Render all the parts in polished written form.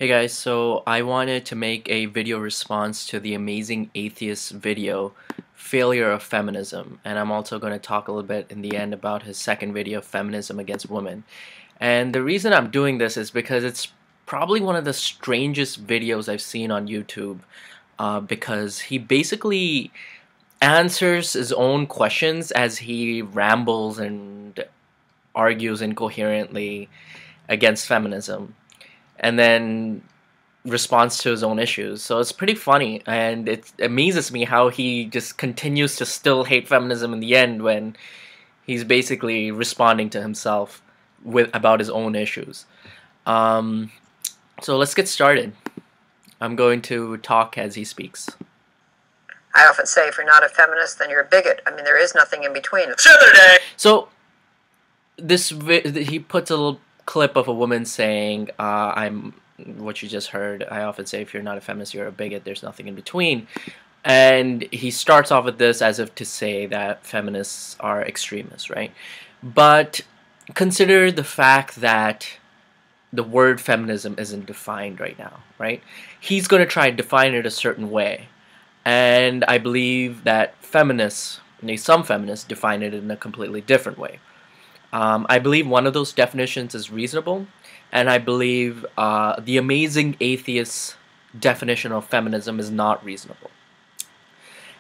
Hey guys, so I wanted to make a video response to the Amazing Atheist's video, Failure of Feminism, and I'm also going to talk a little bit in the end about his second video, Feminism Against Women. And the reason I'm doing this is because it's probably one of the strangest videos I've seen on YouTube, because he basically answers his own questions as he rambles and argues incoherently against feminism, and then responds to his own issues. So it's pretty funny, and it amazes me how he just continues to still hate feminism in the end when he's basically responding to himself about his own issues. So let's get started. I'm going to talk as he speaks. I often say if you're not a feminist, then you're a bigot. I mean, there is nothing in between. So he puts a little clip of a woman saying, I'm what you just heard. I often say if you're not a feminist, you're a bigot. There's nothing in between. And he starts off with this as if to say that feminists are extremists, right? But consider the fact that the word feminism isn't defined right now, right? He's going to try to define it a certain way. And I believe that feminists, some feminists, define it in a completely different way. I believe one of those definitions is reasonable, and I believe the Amazing Atheist's definition of feminism is not reasonable.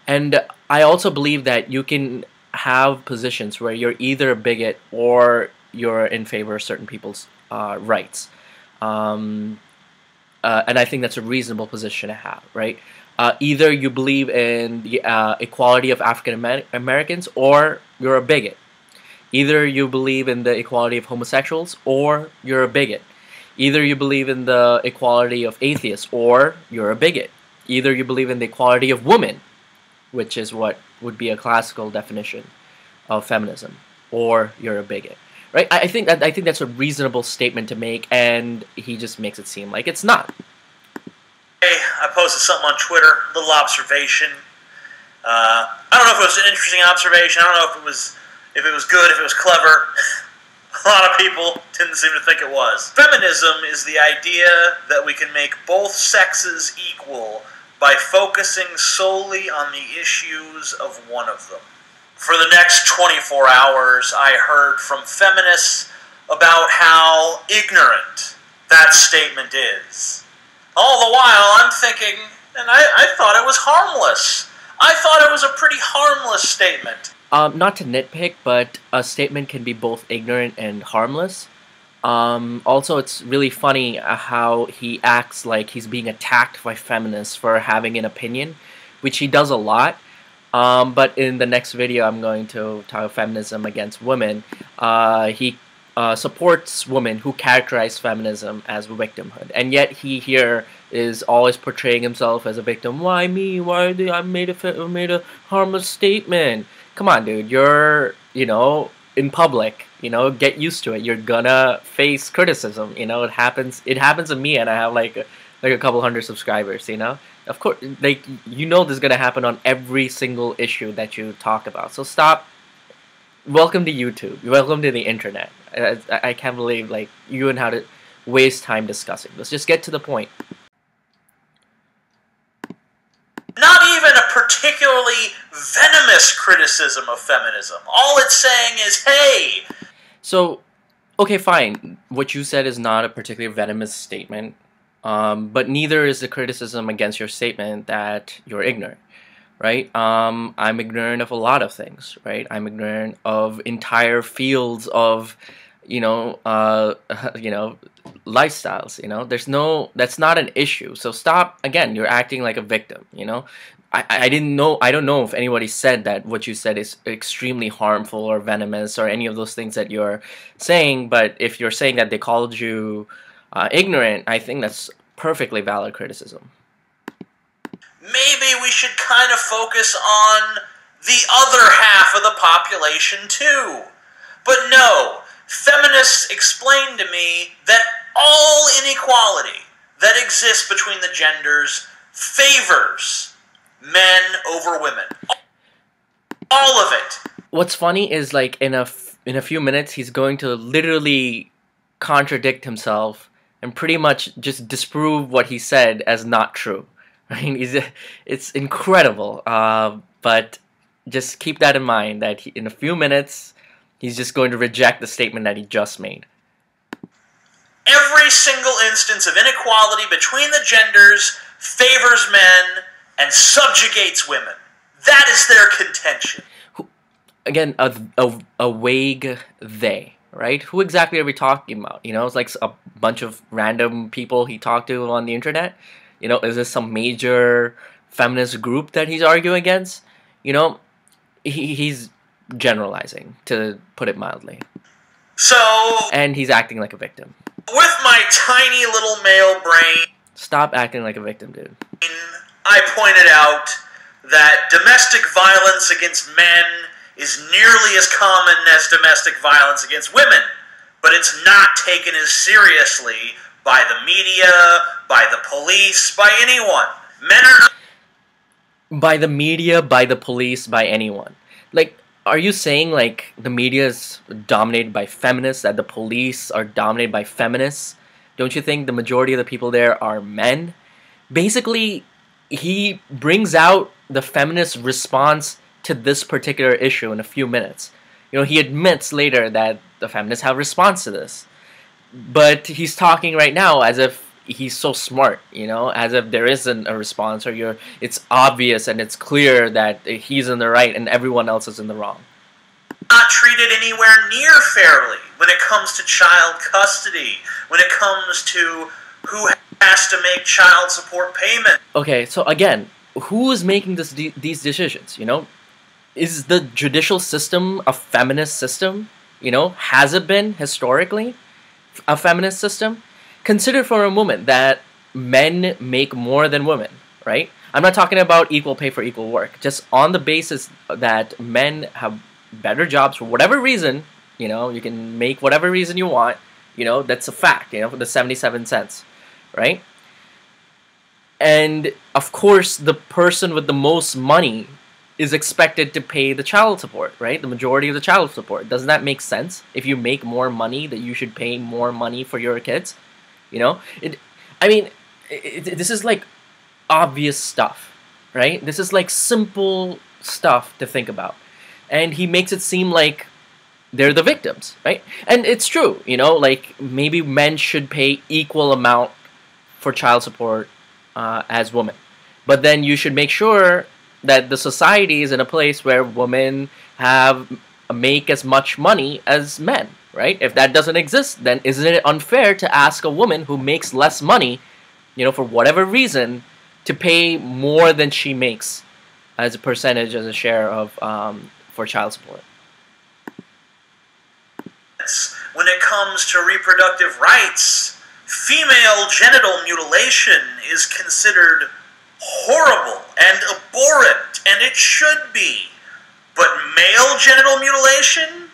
And I also believe that you can have positions where you're either a bigot or you're in favor of certain people's rights. And I think that's a reasonable position to have, right? Either you believe in the equality of African Americans or you're a bigot. Either you believe in the equality of homosexuals or you're a bigot. Either you believe in the equality of atheists or you're a bigot. Either you believe in the equality of women, which is what would be a classical definition of feminism, or you're a bigot. Right? I think that's a reasonable statement to make, and he just makes it seem like it's not. Hey, I posted something on Twitter, a little observation. I don't know if it was an interesting observation. I don't know if it was good, if it was clever. A lot of people didn't seem to think it was. Feminism is the idea that we can make both sexes equal by focusing solely on the issues of one of them. For the next 24 hours, I heard from feminists about how ignorant that statement is. All the while, I'm thinking, and I thought it was harmless. I thought it was a pretty harmless statement. Not to nitpick, but a statement can be both ignorant and harmless. Also, it's really funny how he acts like he's being attacked by feminists for having an opinion, which he does a lot. But in the next video, I'm going to talk about feminism against women. He supports women who characterize feminism as victimhood, and yet he here is always portraying himself as a victim. Why me? Why did I made a harmless statement? Come on, dude. You're, in public. Get used to it. You're gonna face criticism. It happens. It happens to me, and I have like a couple hundred subscribers. Of course, this is gonna happen on every single issue that you talk about. So stop. Welcome to YouTube. Welcome to the internet. I can't believe you and how to waste time discussing. Let's just get to the point. Not even a particularly venomous criticism of feminism. All it's saying is, hey! So, okay, fine. What you said is not a particularly venomous statement, but neither is the criticism against your statement that you're ignorant, right? I'm ignorant of a lot of things, right? I'm ignorant of entire fields of, lifestyles. That's not an issue. So stop. Again, you're acting like a victim. I don't know if anybody said that what you said is extremely harmful or venomous or any of those things that you're saying. But if you're saying that they called you ignorant, I think that's perfectly valid criticism. Maybe we should kind of focus on the other half of the population too. But no. Feminists explain to me that all inequality that exists between the genders favors men over women. All of it. What's funny is in a few minutes he's going to literally contradict himself and pretty much just disprove what he said as not true. Right? It's incredible. But just keep that in mind, that in a few minutes, he's just going to reject the statement that he just made. Every single instance of inequality between the genders favors men and subjugates women. That is their contention. Again, a vague they, right? Who exactly are we talking about? It's like a bunch of random people he talked to on the internet. Is this some major feminist group that he's arguing against? He's generalizing, to put it mildly. And he's acting like a victim. With my tiny little male brain, stop acting like a victim, dude. I pointed out that domestic violence against men is nearly as common as domestic violence against women, but it's not taken as seriously by the media, by the police, by anyone. Men are... By the media, by the police, by anyone. Like, are you saying, like, the media is dominated by feminists, that the police are dominated by feminists? Don't you think the majority of the people there are men? Basically, he brings out the feminist response to this particular issue in a few minutes. He admits later that the feminists have a response to this. But he's talking right now as if he's so smart, as if there isn't a response, or it's obvious and it's clear that he's in the right and everyone else is in the wrong. Not treated anywhere near fairly when it comes to child custody, when it comes to who has to make child support payment. Okay, so again, who is making these decisions, Is the judicial system a feminist system? Has it been historically a feminist system? Consider for a moment that men make more than women, right? I'm not talking about equal pay for equal work. Just on the basis that men have better jobs for whatever reason, you can make whatever reason you want, that's a fact, for the 77 cents, right? And of course, the person with the most money is expected to pay the child support, right? The majority of the child support. Doesn't that make sense? If you make more money, that you should pay more money for your kids? This is like obvious stuff, right? This is like simple stuff to think about. And he makes it seem like they're the victims, right? And it's true, like maybe men should pay equal amount for child support as women. But then you should make sure that the society is in a place where women make as much money as men, right? If that doesn't exist, then isn't it unfair to ask a woman who makes less money, for whatever reason, to pay more than she makes as a percentage, as a share of for child support? When it comes to reproductive rights, female genital mutilation is considered horrible and abhorrent, and it should be. But male genital mutilation?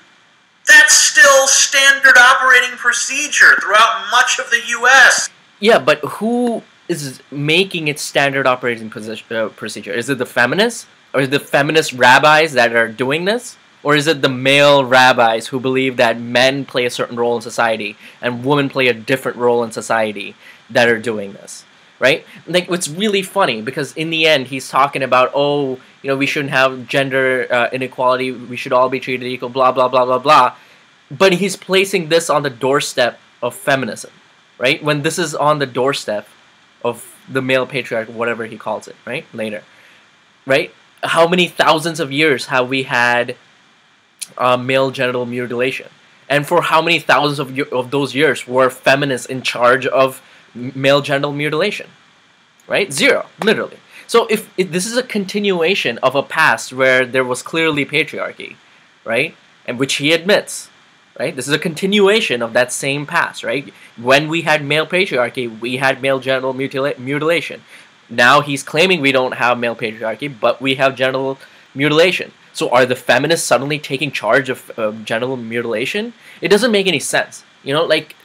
That's still standard operating procedure throughout much of the U.S. Yeah, but who is making it standard operating procedure? Is it the feminists? Or is it the feminist rabbis that are doing this? Or is it the male rabbis who believe that men play a certain role in society and women play a different role in society that are doing this? Right? Like, it's really funny because in the end he's talking about, we shouldn't have gender inequality, we should all be treated equal, blah, blah, blah, blah, blah. But he's placing this on the doorstep of feminism, right? When this is on the doorstep of the male patriarch, whatever he calls it, right? Later, right? How many thousands of years have we had male genital mutilation? And for how many thousands of those years were feminists in charge of male genital mutilation? Right? Zero, literally. So if this is a continuation of a past where there was clearly patriarchy, right? And which he admits, right? This is a continuation of that same past, right? When we had male patriarchy, we had male genital mutilation. Now he's claiming we don't have male patriarchy, but we have genital mutilation. So are the feminists suddenly taking charge of genital mutilation? It doesn't make any sense. Like,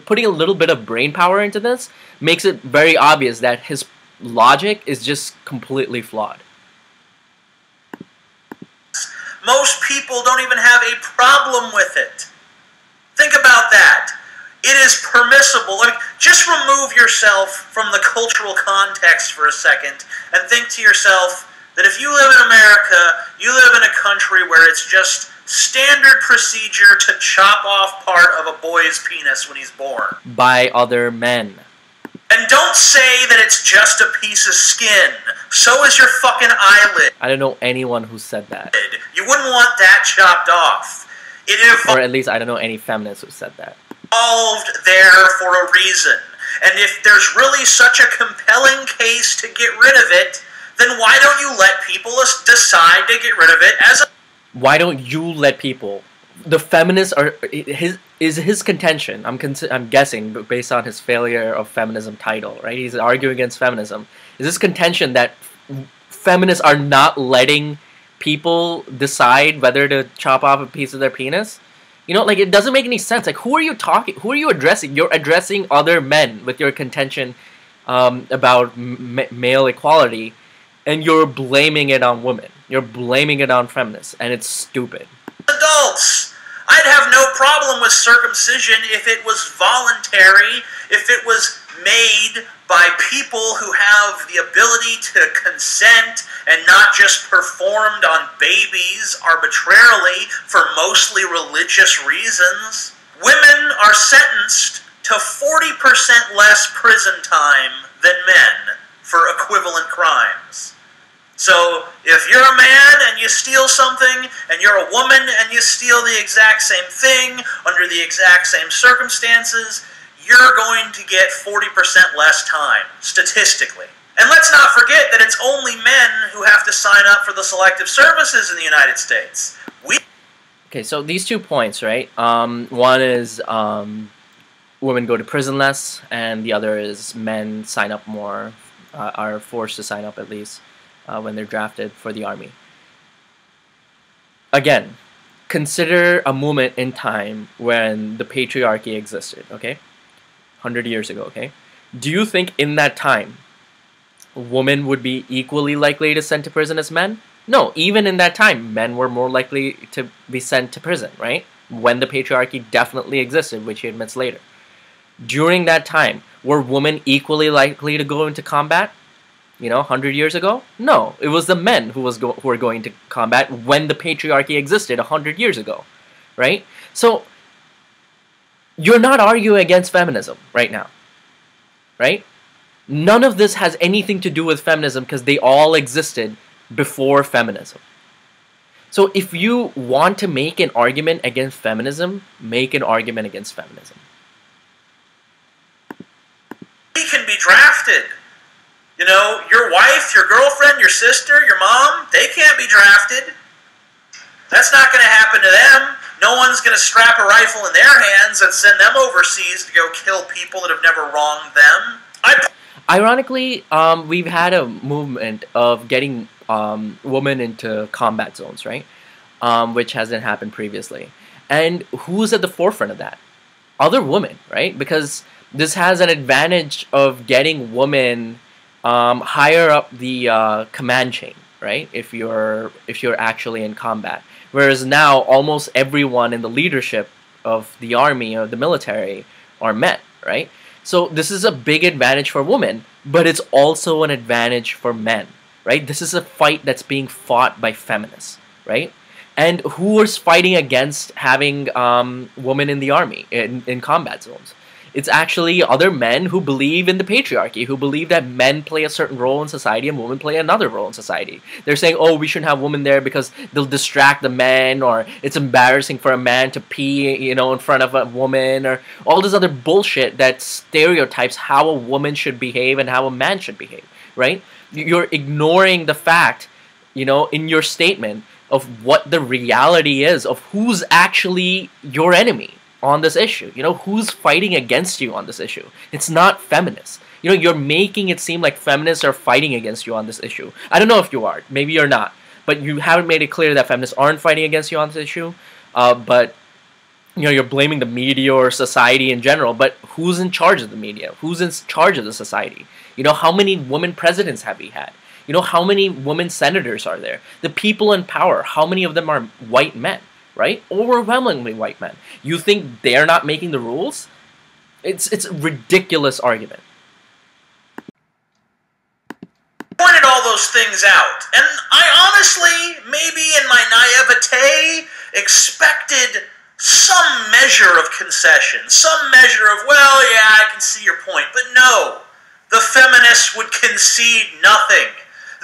putting a little bit of brain power into this makes it very obvious that his logic is just completely flawed. Most people don't even have a problem with it. Think about that. it is permissible. Like, just remove yourself from the cultural context for a second and think to yourself that if you live in America, you live in a country where it's just standard procedure to chop off part of a boy's penis when he's born. By other men. And don't say that it's just a piece of skin. So is your fucking eyelid. I don't know anyone who said that. You wouldn't want that chopped off. It Or at least I don't know any feminists who said that. Evolved there for a reason. And if there's really such a compelling case to get rid of it, then why don't you let people decide to get rid of it as a... Why don't you let people? The feminists are his contention. I'm guessing, but based on his failure of feminism title, right? He's arguing against feminism. Is his contention that feminists are not letting people decide whether to chop off a piece of their penis? You know, like, it doesn't make any sense. Like, who are you talking? Who are you addressing? You're addressing other men with your contention about male equality, and you're blaming it on women. You're blaming it on feminists, and it's stupid. Adults. I'd have no problem with circumcision if it was voluntary, if it was made by people who have the ability to consent and not just performed on babies arbitrarily for mostly religious reasons. Women are sentenced to 40% less prison time than men for equivalent crimes. So, if you're a man and you steal something, and you're a woman and you steal the exact same thing, under the exact same circumstances, you're going to get 40% less time, statistically. And let's not forget that it's only men who have to sign up for the selective services in the United States. Okay, so these 2 points, right? One is women go to prison less, and the other is men sign up more, are forced to sign up at least, when they're drafted for the army. Again, consider a moment in time when the patriarchy existed, okay? 100 years ago, okay? Do you think in that time, women would be equally likely to send to prison as men? No, even in that time, men were more likely to be sent to prison, right? When the patriarchy definitely existed, which he admits later. During that time, were women equally likely to go into combat? You know, 100 years ago? No, it was the men who were going to combat when the patriarchy existed 100 years ago, right? So, you're not arguing against feminism right now, right? None of this has anything to do with feminism because they all existed before feminism. So, if you want to make an argument against feminism, make an argument against feminism. He can be drafted. You know, your wife, your girlfriend, your sister, your mom, they can't be drafted. That's not going to happen to them. No one's going to strap a rifle in their hands and send them overseas to go kill people that have never wronged them. Ironically, we've had a movement of getting women into combat zones, right? Which hasn't happened previously. And who's at the forefront of that? Other women, right? Because this has an advantage of getting women higher up the command chain, right? If you're actually in combat, whereas now almost everyone in the leadership of the army or the military are men, right? So this is a big advantage for women, but it's also an advantage for men, right? This is a fight that's being fought by feminists, right? And who is fighting against having women in the army in combat zones? It's actually other men who believe in the patriarchy, who believe that men play a certain role in society and women play another role in society. They're saying, oh, we shouldn't have women there because they'll distract the men, or it's embarrassing for a man to pee, you know, in front of a woman, or all this other bullshit that stereotypes how a woman should behave and how a man should behave, right? You're ignoring the fact, you know, in your statement of what the reality is of who's actually your enemy on this issue. You know, who's fighting against you on this issue? It's not feminists. You know, you're making it seem like feminists are fighting against you on this issue. I don't know if you are. Maybe you're not. But you haven't made it clear that feminists aren't fighting against you on this issue. But, you know, you're blaming the media or society in general. But who's in charge of the media? Who's in charge of the society? You know, how many women presidents have we had? You know, how many women senators are there? The people in power, how many of them are white men? Right? Overwhelmingly white men. You think they're not making the rules? It's a ridiculous argument. Pointed all those things out, and I honestly, maybe in my naivete, expected some measure of concession, some measure of, well, yeah, I can see your point, but no, the feminists would concede nothing.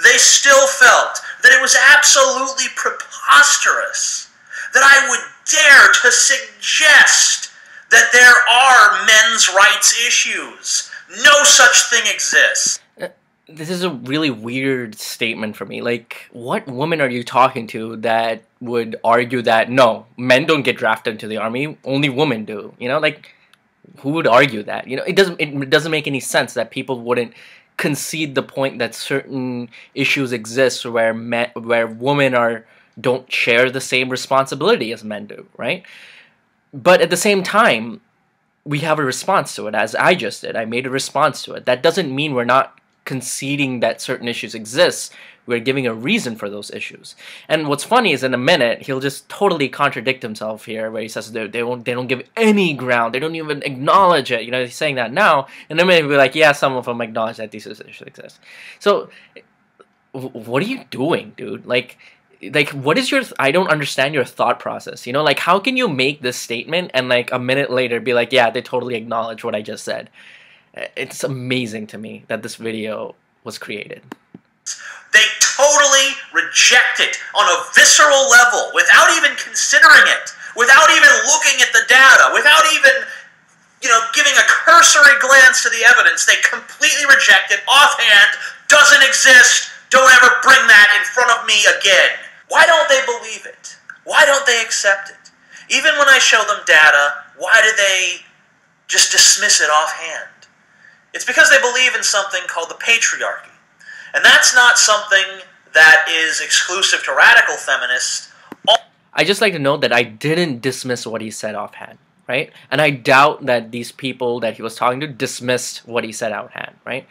They still felt that it was absolutely preposterous that I would dare to suggest that there are men's rights issues. No such thing exists. This is a really weird statement for me. Like, what woman are you talking to that would argue that, no, men don't get drafted into the army, only women do? You know, like, who would argue that? You know, it doesn't make any sense that people wouldn't concede the point that certain issues exist where women don't share the same responsibility as men do, right? But at the same time, we have a response to it, as I just did. I made a response to it. That doesn't mean we're not conceding that certain issues exist. We're giving a reason for those issues. And what's funny is in a minute, he'll just totally contradict himself here, where he says they don't give any ground. They don't even acknowledge it. You know, he's saying that now. And then he'll be like, yeah, some of them acknowledge that these issues exist. So, what are you doing, dude? Like, what is your... I don't understand your thought process. You know, like, how can you make this statement and, like, a minute later be like, yeah, they totally acknowledge what I just said? It's amazing to me that this video was created. They totally reject it on a visceral level, without even considering it, without even looking at the data, without even, giving a cursory glance to the evidence. They completely reject it offhand. Doesn't exist. Don't ever bring that in front of me again. Why don't they believe it? Why don't they accept it? Even when I show them data, why do they just dismiss it offhand? It's because they believe in something called the patriarchy. And that's not something that is exclusive to radical feminists. I just like to note that I didn't dismiss what he said offhand, right? And I doubt that these people that he was talking to dismissed what he said offhand, right?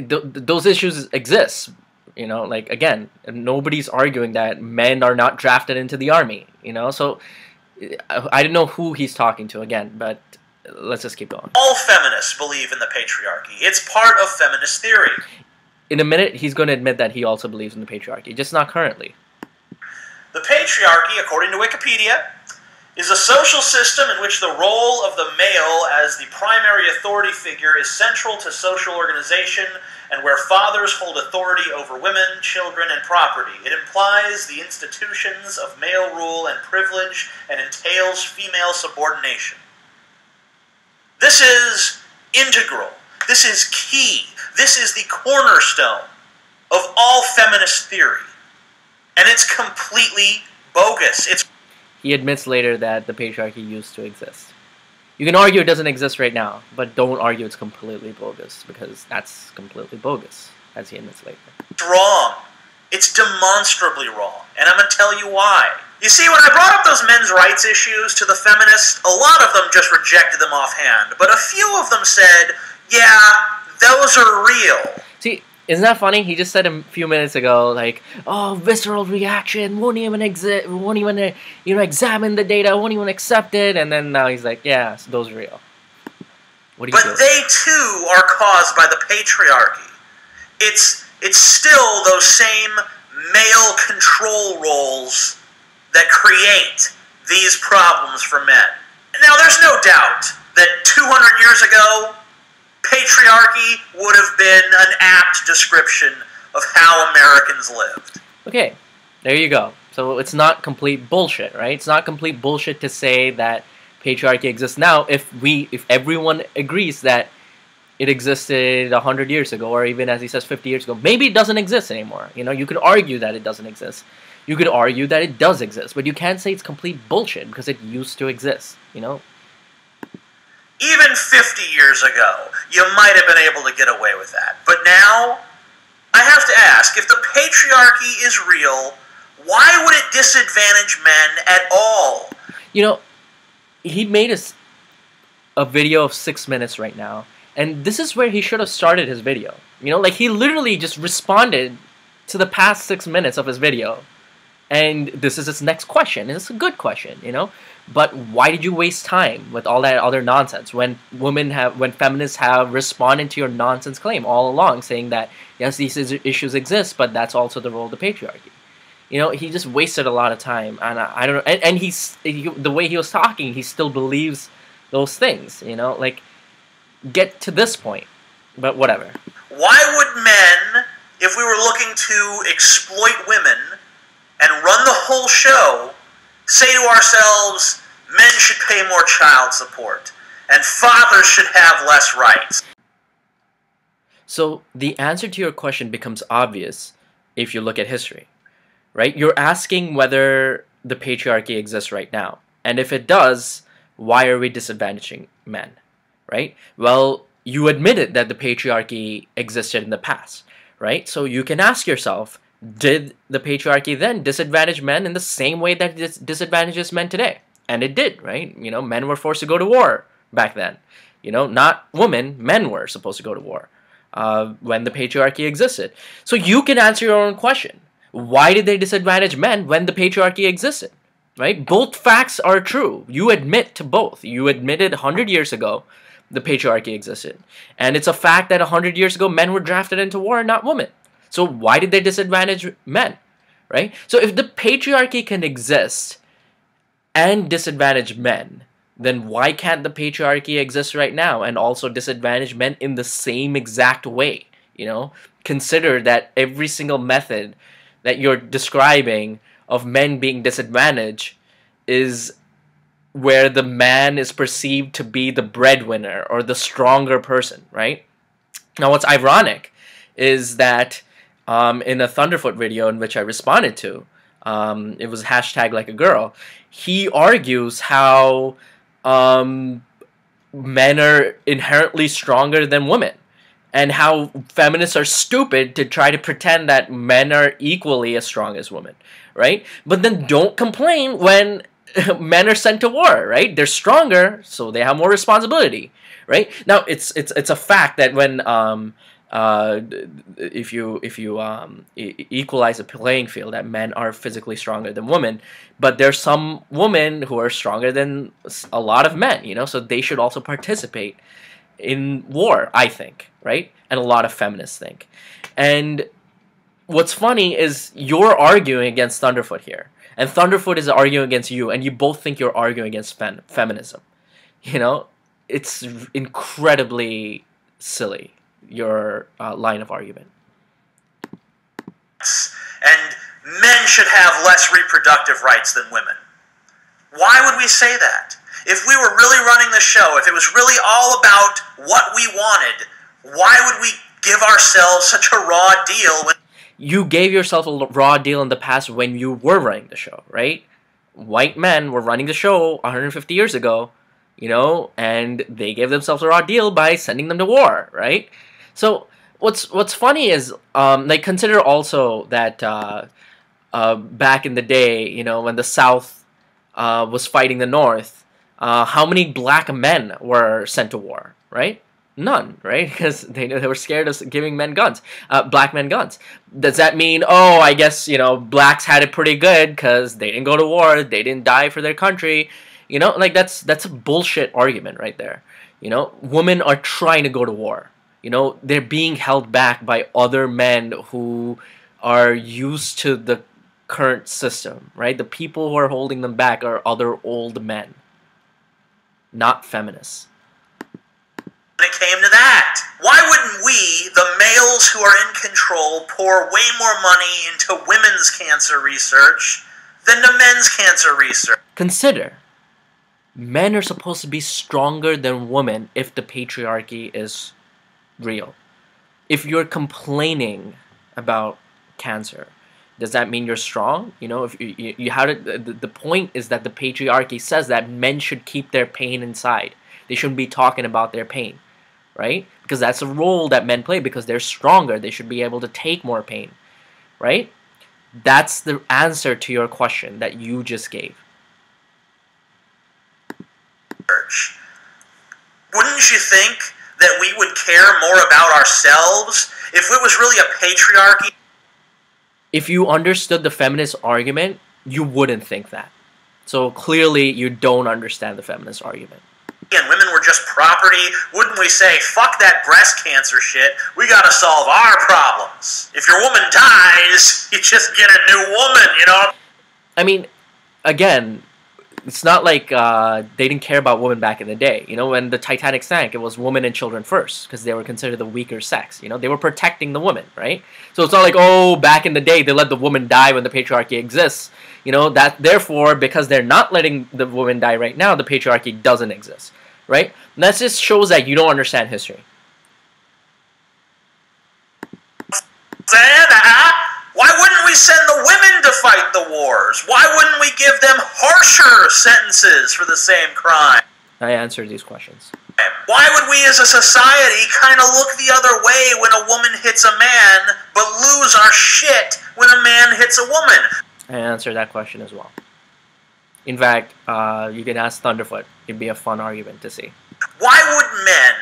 Those issues exist. You know, like, again, nobody's arguing that men are not drafted into the army, you know? So I don't know who he's talking to again, but let's just keep going. All feminists believe in the patriarchy. It's part of feminist theory. In a minute, he's going to admit that he also believes in the patriarchy, just not currently. The patriarchy, according to Wikipedia, is a social system in which the role of the male as the primary authority figure is central to social organization and where fathers hold authority over women, children, and property. It implies the institutions of male rule and privilege and entails female subordination. This is integral. This is key. This is the cornerstone of all feminist theory. And it's completely bogus. He admits later that the patriarchy used to exist. You can argue it doesn't exist right now, but don't argue it's completely bogus, because that's completely bogus, as he admits later. It's wrong. It's demonstrably wrong. And I'm going to tell you why. You see, when I brought up those men's rights issues to the feminists, a lot of them just rejected them offhand. But a few of them said, yeah, those are real. See, isn't that funny? He just said a few minutes ago, like, oh, visceral reaction, won't even examine the data, won't even accept it, and then now he's like, yeah, those are real. What do you do? But they too are caused by the patriarchy. It's still those same male control roles that create these problems for men. Now, there's no doubt that 200 years ago, patriarchy would have been an apt description of how Americans lived. Okay, there you go. So it's not complete bullshit, right? It's not complete bullshit to say that patriarchy exists now if everyone agrees that it existed 100 years ago, or even, as he says, 50 years ago. Maybe it doesn't exist anymore. You know, you could argue that it doesn't exist. You could argue that it does exist, but you can't say it's complete bullshit because it used to exist, you know? Even 50 years ago, you might have been able to get away with that. But now, I have to ask, if the patriarchy is real, why would it disadvantage men at all? You know, he made a video of 6 minutes right now, and this is where he should have started his video. You know, like, he literally just responded to the past 6 minutes of his video And this is its next question, and it's a good question, you know. But why did you waste time with all that other nonsense when feminists have responded to your nonsense claim all along, saying that yes, these issues exist, but that's also the role of the patriarchy. You know, he just wasted a lot of time, and I don't know. And the way he was talking, he still believes those things. You know, like get to this point, but whatever. Why would men, if we were looking to exploit women and run the whole show, say to ourselves, men should pay more child support, and fathers should have less rights? So the answer to your question becomes obvious if you look at history, right? You're asking whether the patriarchy exists right now. And if it does, why are we disadvantaging men, right? Well, you admitted that the patriarchy existed in the past, right? So you can ask yourself, did the patriarchy then disadvantage men in the same way that it disadvantages men today? And it did, right? You know, men were forced to go to war back then. You know, not women, men were supposed to go to war when the patriarchy existed. So you can answer your own question. Why did they disadvantage men when the patriarchy existed? Right? Both facts are true. You admit to both. You admitted 100 years ago the patriarchy existed. And it's a fact that 100 years ago men were drafted into war and not women. So why did they disadvantage men? Right? So if the patriarchy can exist and disadvantage men, then why can't the patriarchy exist right now and also disadvantage men in the same exact way? You know, consider that every single method that you're describing of men being disadvantaged is where the man is perceived to be the breadwinner or the stronger person, right? Now, what's ironic is that in a Thunderfoot video in which I responded to, it was hashtag like a girl, he argues how men are inherently stronger than women, and how feminists are stupid to try to pretend that men are equally as strong as women, right? But then don't complain when men are sent to war, right? They're stronger, so they have more responsibility, right? Now, it's a fact that when if you equalize the playing field, that men are physically stronger than women, but there's some women who are stronger than a lot of men, you know, so they should also participate in war, I think, right? And a lot of feminists think. And what's funny is you're arguing against Thunderfoot here, and Thunderfoot is arguing against you, and you both think you're arguing against feminism. You know, it's incredibly silly, your line of argument. And men should have less reproductive rights than women. Why would we say that? If we were really running the show, if it was really all about what we wanted, why would we give ourselves such a raw deal when... You gave yourself a raw deal in the past when you were running the show, right? White men were running the show 150 years ago, you know, and they gave themselves a raw deal by sending them to war, right? So what's funny is, like, consider also that back in the day, you know, when the South was fighting the North, how many black men were sent to war, right? None, right? Because they were scared of giving men guns, black men guns. Does that mean, oh, I guess, you know, blacks had it pretty good because they didn't go to war, they didn't die for their country? You know, like, that's a bullshit argument right there. You know, women are trying to go to war. You know, they're being held back by other men who are used to the current system, right? The people who are holding them back are other old men, not feminists. When it came to that, why wouldn't we, the males who are in control, pour way more money into women's cancer research than to men's cancer research? Consider, men are supposed to be stronger than women if the patriarchy is real. If you're complaining about cancer, does that mean you're strong? You know, if you how did the point is that the patriarchy says that men should keep their pain inside. They shouldn't be talking about their pain, right? Because that's a role that men play, because they're stronger. They should be able to take more pain, right? That's the answer to your question that you just gave. Wouldn't you think that we would care more about ourselves if it was really a patriarchy? If you understood the feminist argument, you wouldn't think that. So clearly, you don't understand the feminist argument. And women were just property. Wouldn't we say, fuck that breast cancer shit, we gotta solve our problems. If your woman dies, you just get a new woman, you know? I mean, again, it's not like they didn't care about women back in the day. You know, when the Titanic sank, it was women and children first because they were considered the weaker sex. You know, they were protecting the woman, right? So it's not like, oh, back in the day, they let the woman die when the patriarchy exists. You know, that therefore, because they're not letting the woman die right now, the patriarchy doesn't exist, right? And that just shows that you don't understand history. Why wouldn't we send the women to fight the wars? Why wouldn't we give them harsher sentences for the same crime? I answered these questions. Why would we as a society kind of look the other way when a woman hits a man, but lose our shit when a man hits a woman? I answered that question as well. In fact, you can ask Thunderfoot. It'd be a fun argument to see. Why would men,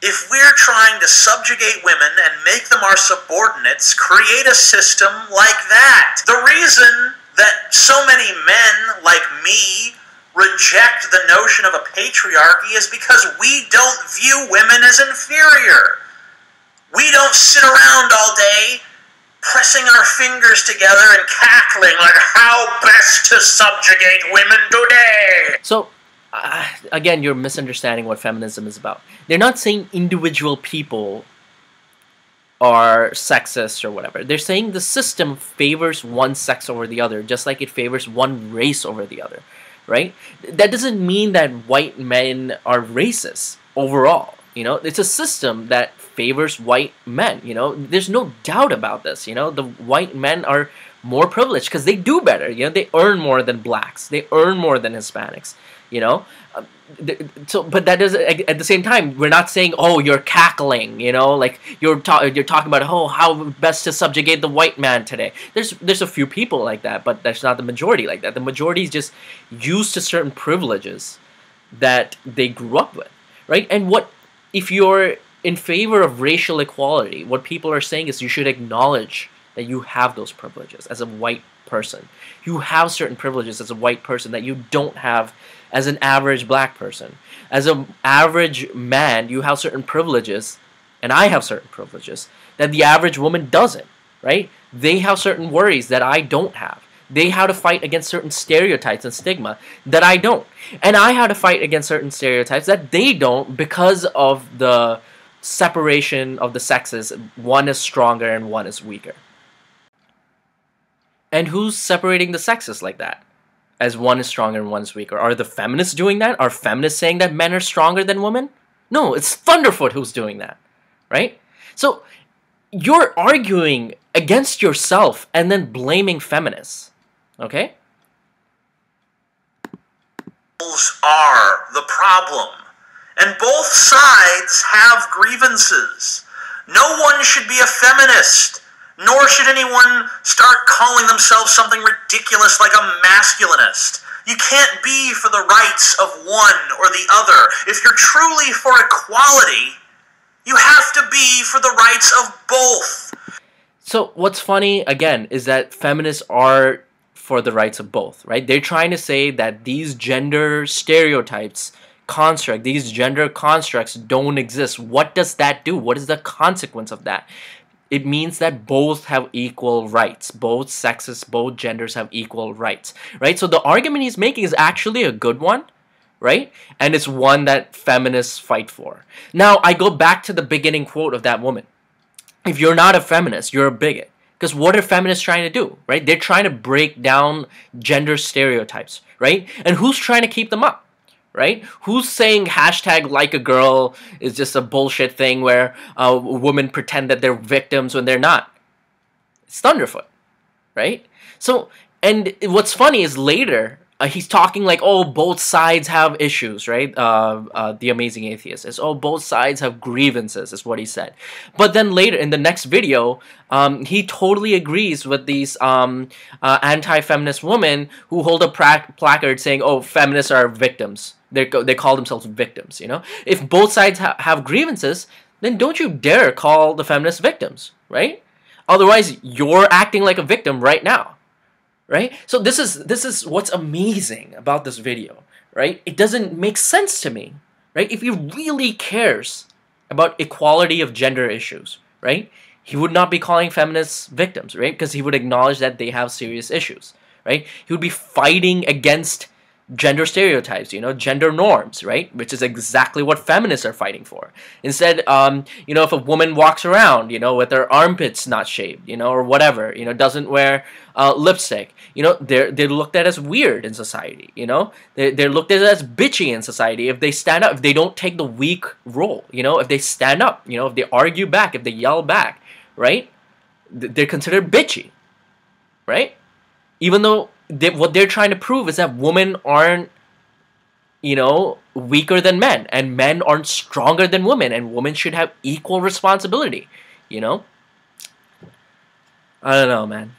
if we're trying to subjugate women and make them our subordinates, create a system like that? The reason that so many men like me reject the notion of a patriarchy is because we don't view women as inferior. We don't sit around all day pressing our fingers together and cackling like how best to subjugate women today. So, again, you're misunderstanding what feminism is about. They're not saying individual people are sexist or whatever. They're saying the system favors one sex over the other, just like it favors one race over the other, right? That doesn't mean that white men are racist overall. You know, it's a system that favors white men. You know, there's no doubt about this. You know, the white men are more privileged because they do better. You know, they earn more than blacks. They earn more than Hispanics. You know, so but that doesn't. At the same time, we're not saying, oh, you're cackling. You know, like you're talking about, oh, how best to subjugate the white man today. There's a few people like that, but that's not the majority like that. The majority is just used to certain privileges that they grew up with, right? And what if you're in favor of racial equality? What people are saying is you should acknowledge that you have those privileges as a white person. You have certain privileges as a white person that you don't have as an average black person. As an average man, you have certain privileges, and I have certain privileges, that the average woman doesn't, right? They have certain worries that I don't have. They have to fight against certain stereotypes and stigma that I don't. And I have to fight against certain stereotypes that they don't because of the separation of the sexes. One is stronger and one is weaker. And who's separating the sexes like that? As one is stronger and one is weaker. Are the feminists doing that? Are feminists saying that men are stronger than women? No, it's Thunderfoot who's doing that, right? So you're arguing against yourself and then blaming feminists, okay? Are the problem, and both sides have grievances. No one should be a feminist, nor should anyone start calling themselves something ridiculous like a masculinist. You can't be for the rights of one or the other. If you're truly for equality, you have to be for the rights of both. So what's funny, again, is that feminists are for the rights of both, right? They're trying to say that these gender stereotypes, these gender constructs don't exist. What does that do? What is the consequence of that? It means that both have equal rights. Both sexes, both genders have equal rights, right? So the argument he's making is actually a good one, right? And it's one that feminists fight for. Now, I go back to the beginning quote of that woman. If you're not a feminist, you're a bigot. Because what are feminists trying to do, right? They're trying to break down gender stereotypes, right? And who's trying to keep them up, right? Who's saying hashtag like a girl is just a bullshit thing where women pretend that they're victims when they're not? It's Thunderfoot, right? So, and what's funny is later, he's talking like, oh, both sides have issues, right? The Amazing Atheist is, oh, both sides have grievances, is what he said. But then later, in the next video, he totally agrees with these anti-feminist women who hold a placard saying, oh, feminists are victims. They call themselves victims, you know? If both sides have grievances, then don't you dare call the feminists victims, right? Otherwise, you're acting like a victim right now, right? So this is what's amazing about this video, right? It doesn't make sense to me, right? If he really cares about equality of gender issues, right? He would not be calling feminists victims, right? Because he would acknowledge that they have serious issues, right? He would be fighting against gender stereotypes, gender norms, right? Which is exactly what feminists are fighting for. Instead, if a woman walks around, with her armpits not shaved, or whatever, doesn't wear lipstick, they're looked at as weird in society, they're looked at as bitchy in society if they stand up, if they don't take the weak role, if they stand up, if they argue back, if they yell back, right? They're considered bitchy, right? Even though what they're trying to prove is that women aren't, weaker than men, and men aren't stronger than women, and women should have equal responsibility, I don't know, man.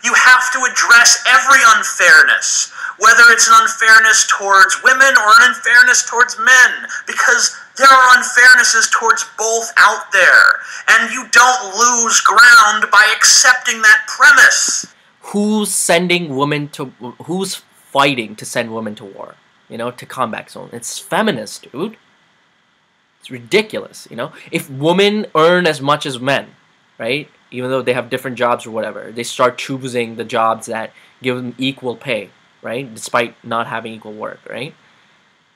You have to address every unfairness, whether it's an unfairness towards women or an unfairness towards men, because there are unfairnesses towards both out there, and you don't lose ground by accepting that premise. Who's fighting to send women to war, to combat zone? It's feminists, dude. It's ridiculous, If women earn as much as men, right, even though they have different jobs or whatever, they start choosing the jobs that give them equal pay, right, despite not having equal work, right,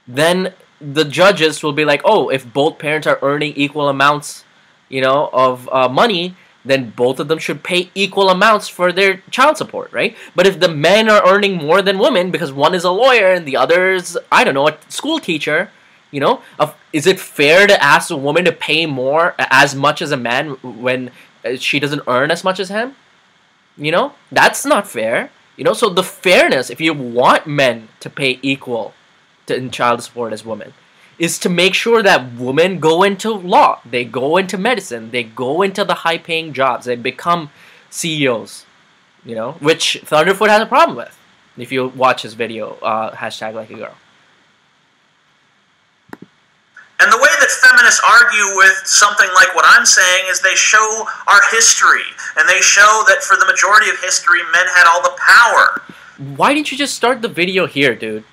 then the judges will be like, oh, if both parents are earning equal amounts, of money, then both of them should pay equal amounts for their child support, right? But if the men are earning more than women because one is a lawyer and the other is, I don't know, a school teacher, is it fair to ask a woman to pay more, as much as a man, when she doesn't earn as much as him? That's not fair. So the fairness, if you want men to pay equal in child support as women, is to make sure that women go into law, they go into medicine, they go into the high-paying jobs, they become CEOs, which Thunderfoot has a problem with. If you watch his video, #LikeAGirl. And the way that feminists argue with something like what I'm saying is they show our history, and they show that for the majority of history, men had all the power. Why didn't you just start the video here, dude?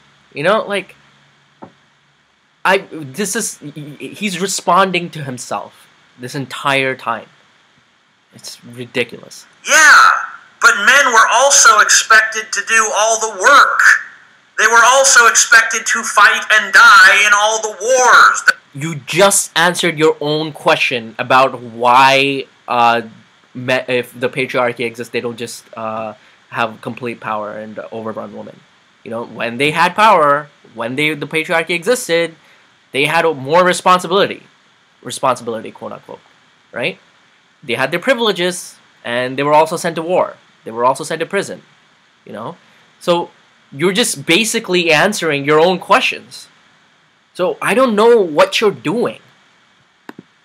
He's responding to himself this entire time. It's ridiculous. Yeah, but men were also expected to do all the work. They were also expected to fight and die in all the wars. You just answered your own question about why, if the patriarchy exists, they don't just have complete power and overrun women. When they had power, when the patriarchy existed, they had more responsibility, quote unquote, right? They had their privileges, and they were also sent to war. They were also sent to prison, So you're just basically answering your own questions. So I don't know what you're doing.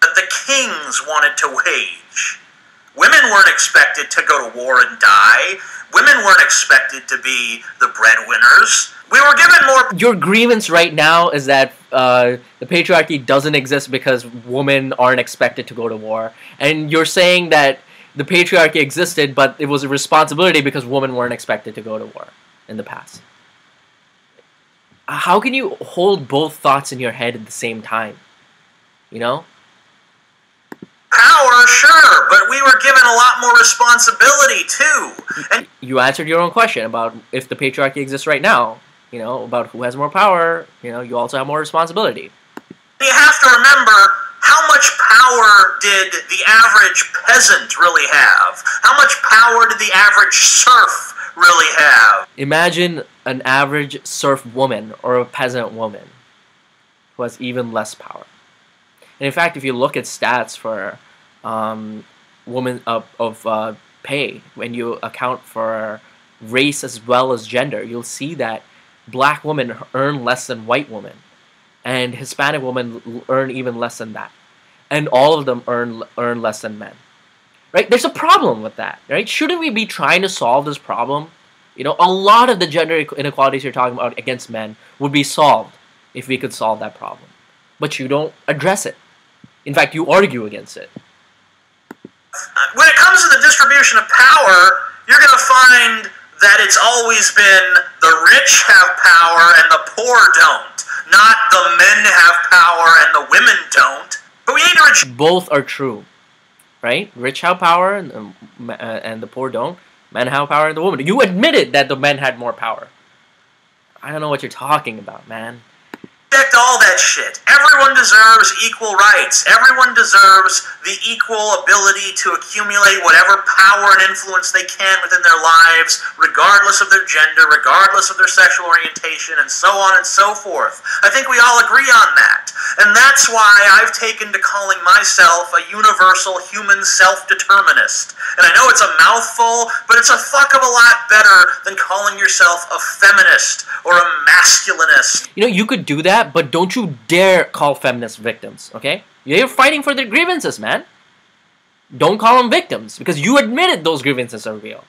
That the kings wanted to wage. Women weren't expected to go to war and die. Women weren't expected to be the breadwinners. We were given more... Your grievance right now is that the patriarchy doesn't exist because women aren't expected to go to war. And you're saying that the patriarchy existed, but it was a responsibility because women weren't expected to go to war in the past. How can you hold both thoughts in your head at the same time? Power, sure, but we were given a lot more responsibility, too. And you answered your own question about if the patriarchy exists right now, about who has more power, you also have more responsibility. You have to remember, how much power did the average peasant really have? How much power did the average serf really have? Imagine an average serf woman or a peasant woman who has even less power. And in fact, if you look at stats for women of pay, when you account for race as well as gender, you'll see that black women earn less than white women, and Hispanic women earn even less than that, and all of them earn less than men. Right? There's a problem with that, right? Shouldn't we be trying to solve this problem? A lot of the gender inequalities you're talking about against men would be solved if we could solve that problem. But you don't address it. In fact, you argue against it. When it comes to the distribution of power, you're going to find that it's always been the rich have power and the poor don't. Not the men have power and the women don't. But we need to... Both are true, right? Rich have power and the poor don't. Men have power and the women. You admitted that the men had more power. I don't know what you're talking about, man. Reject all that shit. Everyone deserves equal rights. Everyone deserves the equal ability to accumulate whatever power and influence they can within their lives, regardless of their gender, regardless of their sexual orientation, and so on and so forth. I think we all agree on that. And that's why I've taken to calling myself a universal human self-determinist. And I know it's a mouthful, but it's a fuck of a lot better than calling yourself a feminist or a masculinist. You know, you could do that, but don't you dare call feminists victims, okay? You're fighting for their grievances, man. Don't call them victims, because you admitted those grievances are real.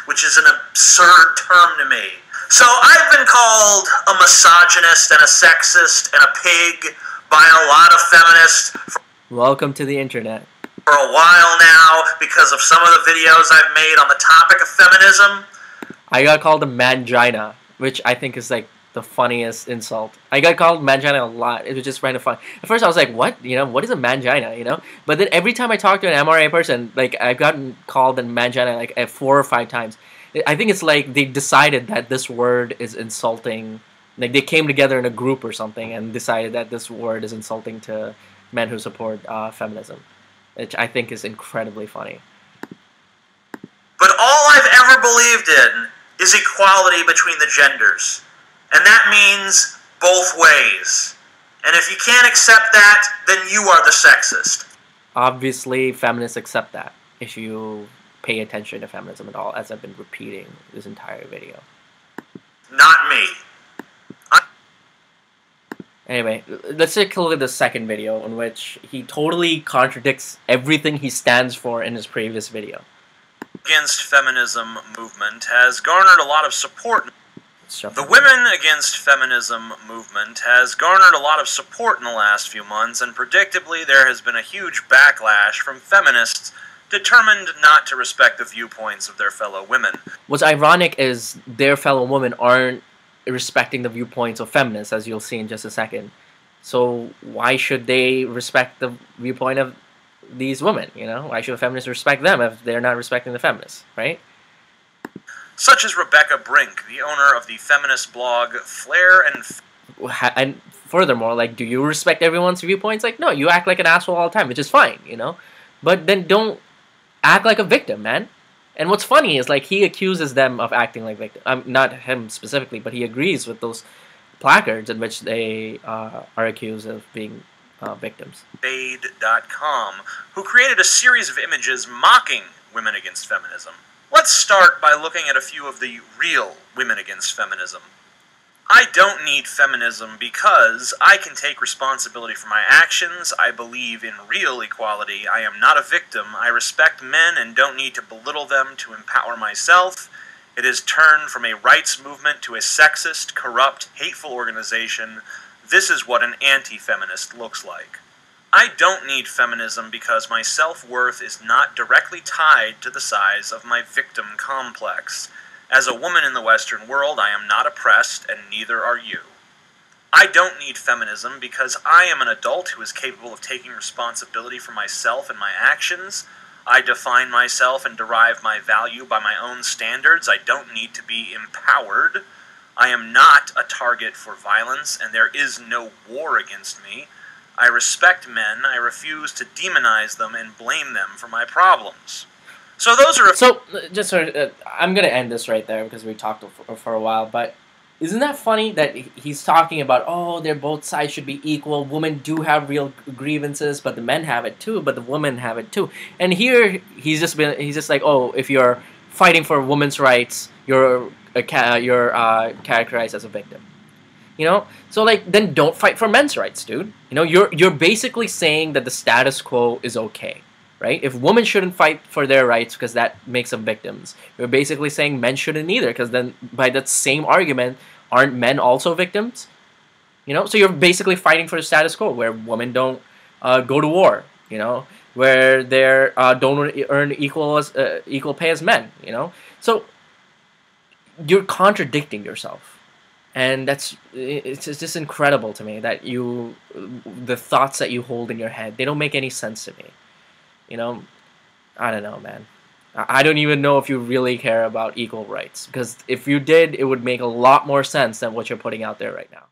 Which is an absurd term to me. So I've been called a misogynist and a sexist and a pig by a lot of feminists. Welcome to the internet. For a while now, because of some of the videos I've made on the topic of feminism. I got called a mangina, which I think is like the funniest insult. I got called mangina a lot. It was just kind of fun. At first I was like, what? You know, what is a mangina? You know? But then every time I talk to an MRA person, like, I've gotten called a mangina like 4 or 5 times. I think it's like they decided that this word is insulting. Like, they came together in a group or something and decided that this word is insulting to men who support feminism, which I think is incredibly funny. But all I've ever believed in is equality between the genders. And that means both ways. And if you can't accept that, then you are the sexist. Obviously, feminists accept that, if you pay attention to feminism at all, as I've been repeating this entire video. Not me. Anyway, let's take a look at the second video, in which he totally contradicts everything he stands for in his previous video. Against feminism movement has garnered a lot of support. The Women Against Feminism movement has garnered a lot of support in the last few months, and predictably there has been a huge backlash from feminists determined not to respect the viewpoints of their fellow women. What's ironic is their fellow women aren't respecting the viewpoints of feminists, as you'll see in just a second. So why should they respect the viewpoint of these women, you know? Why should feminists respect them if they're not respecting the feminists, right? Such as Rebecca Brink, the owner of the feminist blog Flair And furthermore, like, do you respect everyone's viewpoints? Like, no, you act like an asshole all the time, which is fine, you know? But then don't act like a victim, man. And what's funny is, like, he accuses them of acting like victims. Not him specifically, but he agrees with those placards in which they are accused of being victims. Bade.com, who created a series of images mocking women against feminism. Let's start by looking at a few of the real women against feminism. I don't need feminism because I can take responsibility for my actions. I believe in real equality. I am not a victim. I respect men and don't need to belittle them to empower myself. It has turned from a rights movement to a sexist, corrupt, hateful organization. This is what an anti-feminist looks like. I don't need feminism because my self-worth is not directly tied to the size of my victim complex. As a woman in the Western world, I am not oppressed, and neither are you. I don't need feminism because I am an adult who is capable of taking responsibility for myself and my actions. I define myself and derive my value by my own standards. I don't need to be empowered. I am not a target for violence, and there is no war against me. I respect men. I refuse to demonize them and blame them for my problems. So those are... So, just sort of, I'm going to end this right there because we talked for a while, but isn't that funny that he's talking about, oh, they're both sides should be equal, women do have real grievances, but the men have it too, but the women have it too. And here, he's just like, oh, if you're fighting for women's rights, you're characterized as a victim. You know, so like, then don't fight for men's rights, dude. You know, you're basically saying that the status quo is okay, right? If women shouldn't fight for their rights because that makes them victims, you're basically saying men shouldn't either, because then by that same argument, aren't men also victims? You know, so you're basically fighting for the status quo where women don't go to war. You know, where they don't earn equal pay as men. You know, so you're contradicting yourself, and it's just incredible to me that the thoughts that you hold in your head, they don't make any sense to me. You know, I don't know, man. I don't even know if you really care about equal rights, because if you did, it would make a lot more sense than what you're putting out there right now.